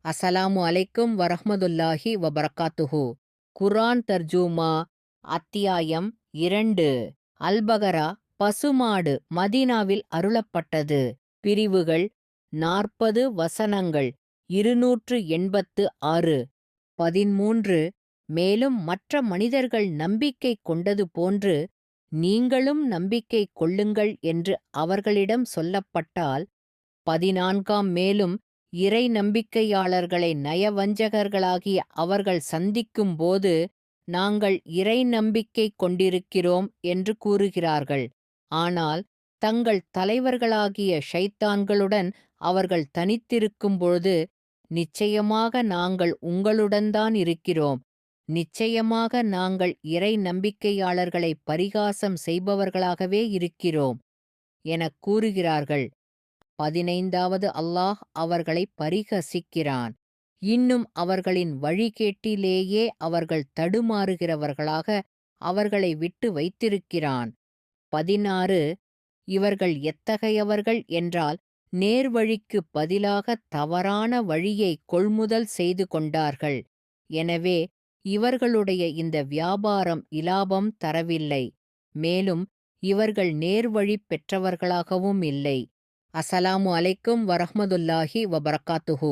அஸ்ஸலாமு அலைக்கும் வரஹ்மத்துல்லாஹி வபரகாத்துஹு. குர்ஆன் தர்ஜுமா அத்தியாயம் 2. அல்பகரா பசுமாடு மதீனாவில் அருளப்பட்டது. பிரிவுகள் 40 வசனங்கள் 286. 13. மேலும் மற்ற மனிதர்கள் நம்பிக்கை கொண்டது போன்று நீங்களும் நம்பிக்கை கொள்ளுங்கள் என்று அவர்களிடம் சொல்லப்பட்டால் 14. மேலும் இறை நம்பிக்கையாளர்களை நயவஞ்சகர்களாகிய அவர்கள் சந்திக்கும் போது நாங்கள் இறை நம்பிக்கை கொண்டிருக்கிறோம் என்று கூறுகிறார்கள். ஆனால் தங்கள் தலைவர்களாகிய ஷைத்தான்களுடன் அவர்கள் தனித்திருக்கும் பொழுது நிச்சயமாக நாங்கள் உங்களுடன்தான் இருக்கிறோம், நிச்சயமாக நாங்கள் இறை நம்பிக்கையாளர்களை பரிகாசம் செய்பவர்களாகவே இருக்கிறோம் எனக் கூறுகிறார்கள். 15. அல்லாஹ் அவர்களை பரிகசிக்கிறான். இன்னும் அவர்களின் வழிகேட்டிலேயே அவர்கள் தடுமாறுகிறவர்களாக அவர்களை விட்டு வைத்திருக்கிறான். 16. இவர்கள் எத்தகையவர்கள் என்றால் நேர்வழிக்கு பதிலாக தவறான வழியை கொள்முதல் செய்து கொண்டார்கள். எனவே இவர்களுடைய இந்த வியாபாரம் இலாபம் தரவில்லை, மேலும் இவர்கள் நேர்வழி பெற்றவர்களாகவும் இல்லை. அஸ்ஸலாமு அலைக்கும் வரஹ்மத்துல்லாஹி வபரகாத்துஹு.